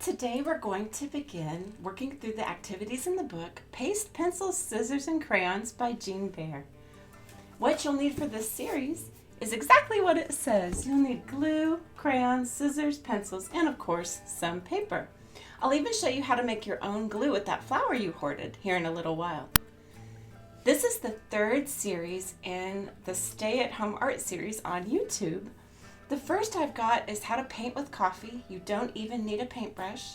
Today we're going to begin working through the activities in the book, Paste, Pencils, Scissors, and Crayons by Jean Bear. What you'll need for this series is exactly what it says. You'll need glue, crayons, scissors, pencils, and of course, some paper. I'll even show you how to make your own glue with that flour you hoarded here in a little while. This is the third series in the Stay at Home Art series on YouTube. The first I've got is how to paint with coffee. You don't even need a paintbrush.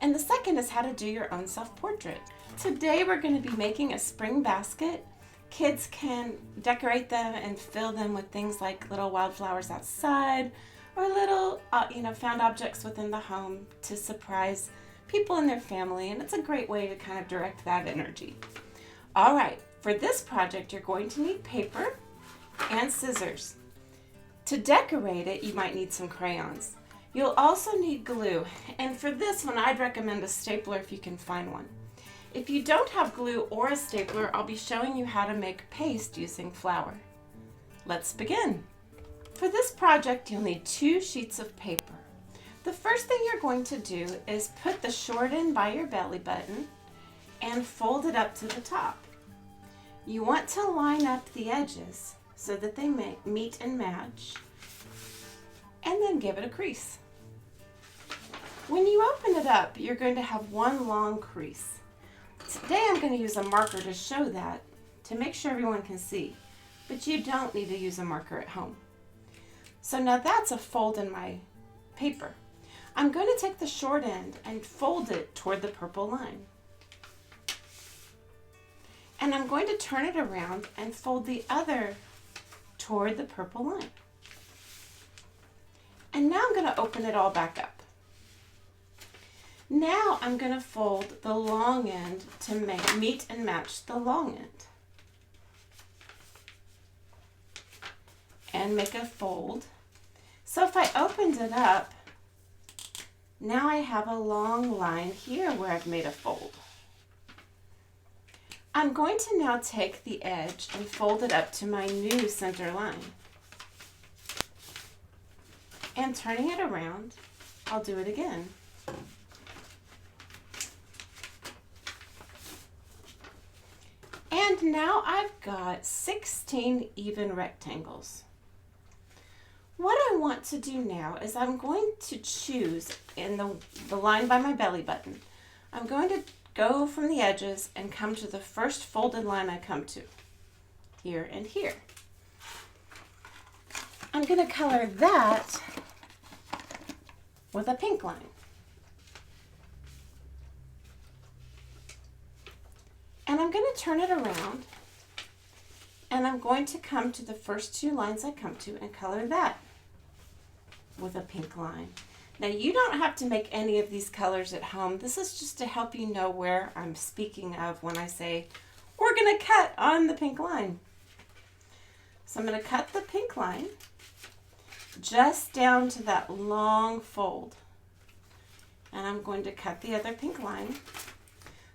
And the second is how to do your own self-portrait. Today we're going to be making a spring basket. Kids can decorate them and fill them with things like little wildflowers outside or little found objects within the home to surprise people in their family, and it's a great way to kind of direct that energy. All right, for this project you're going to need paper and scissors. To decorate it, you might need some crayons. You'll also need glue, and for this one, I'd recommend a stapler if you can find one. If you don't have glue or a stapler, I'll be showing you how to make paste using flour. Let's begin. For this project, you'll need 2 sheets of paper. The first thing you're going to do is put the short end by your belly button and fold it up to the top. You want to line up the edges so that they meet and match, and then give it a crease. When you open it up, you're going to have one long crease. Today I'm going to use a marker to show that, to make sure everyone can see, but you don't need to use a marker at home. So now that's a fold in my paper. I'm going to take the short end and fold it toward the purple line. And I'm going to turn it around and fold the other toward the purple line. And now I'm going to open it all back up. Now I'm going to fold the long end to meet and match the long end. And make a fold. So if I opened it up, now I have a long line here where I've made a fold. I'm going to now take the edge and fold it up to my new center line. And turning it around, I'll do it again. And now I've got 16 even rectangles. What I want to do now is I'm going to choose in the line by my belly button. I'm going to go from the edges and come to the first folded line I come to, here and here. I'm going to color that with a pink line. And I'm going to turn it around, and I'm going to come to the first 2 lines I come to and color that with a pink line. Now you don't have to make any of these colors at home. This is just to help you know where I'm speaking of when I say we're going to cut on the pink line. So I'm going to cut the pink line just down to that long fold. And I'm going to cut the other pink line.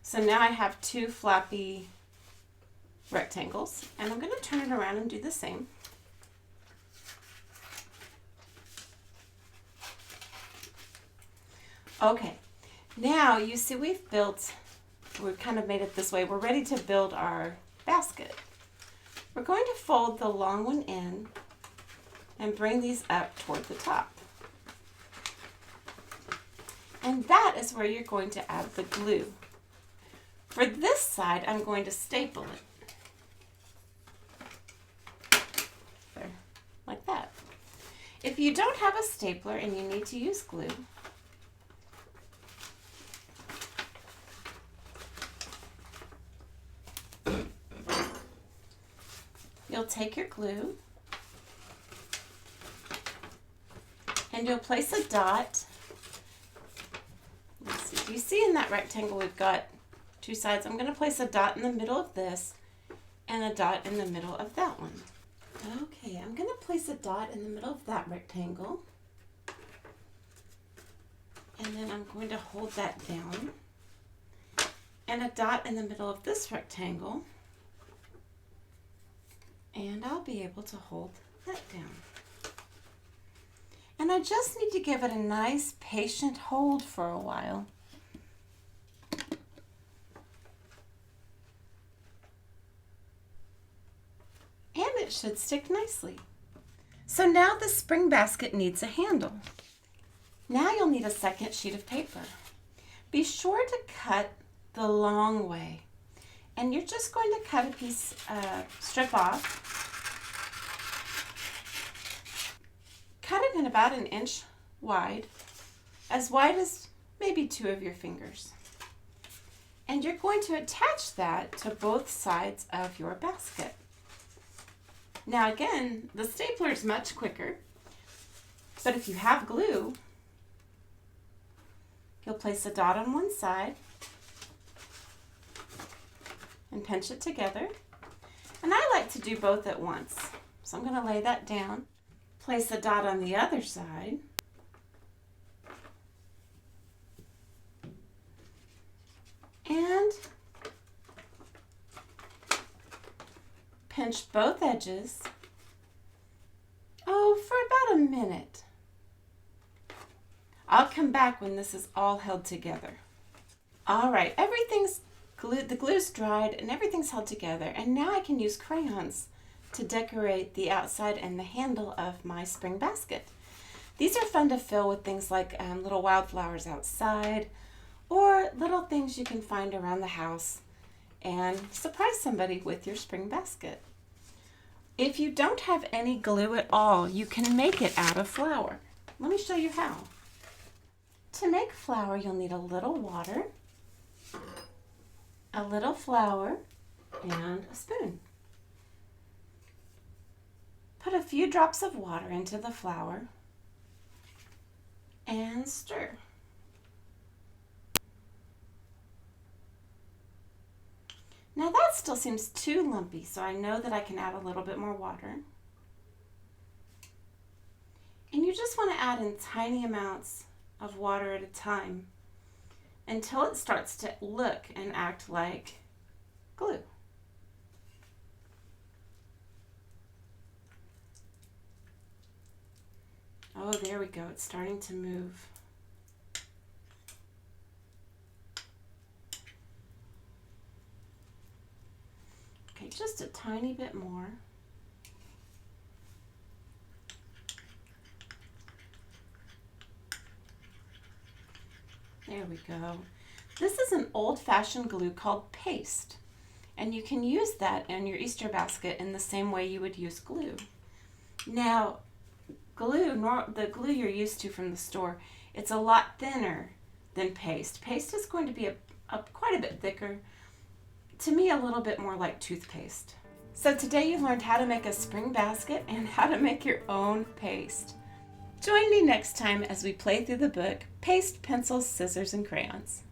So now I have 2 flappy rectangles, and I'm going to turn it around and do the same. Okay, now you see we've kind of made it this way. We're ready to build our basket. We're going to fold the long one in and bring these up toward the top. And that is where you're going to add the glue. For this side, I'm going to staple it. There, like that. If you don't have a stapler and you need to use glue, you'll take your glue and you'll place a dot. Let's see, you see in that rectangle we've got 2 sides. I'm going to place a dot in the middle of this and a dot in the middle of that one. Okay, I'm going to place a dot in the middle of that rectangle, and then I'm going to hold that down, and a dot in the middle of this rectangle, and I'll be able to hold that down. And I just need to give it a nice patient hold for a while. And it should stick nicely. So now the spring basket needs a handle. Now you'll need a second sheet of paper. Be sure to cut the long way. And you're just going to cut a strip off. Cut it in about 1 inch wide as maybe 2 of your fingers. And you're going to attach that to both sides of your basket. Now again, the stapler is much quicker, but if you have glue, you'll place a dot on one side and pinch it together. And I like to do both at once. So I'm going to lay that down, place a dot on the other side, and pinch both edges, for about 1 minute. I'll come back when this is all held together. All right, everything's glued, the glue's dried and everything's held together, and now I can use crayons to decorate the outside and the handle of my spring basket. These are fun to fill with things like little wildflowers outside or little things you can find around the house and surprise somebody with your spring basket. If you don't have any glue at all, you can make it out of flour. Let me show you how. To make flour, you'll need a little water, a little flour, and a spoon. Put a few drops of water into the flour and stir. Now that still seems too lumpy, so I know that I can add a little bit more water. And you just want to add in tiny amounts of water at a time until it starts to look and act like glue. Oh, there we go. It's starting to move. Okay, just a tiny bit more. There we go. This is an old-fashioned glue called paste, and you can use that in your Easter basket in the same way you would use glue. Now, the glue you're used to from the store, it's a lot thinner than paste. Paste is going to be quite a bit thicker. To me, a little bit more like toothpaste. So today you learned how to make a spring basket and how to make your own paste. Join me next time as we play through the book, Paste, Pencils, Scissors, and Crayons.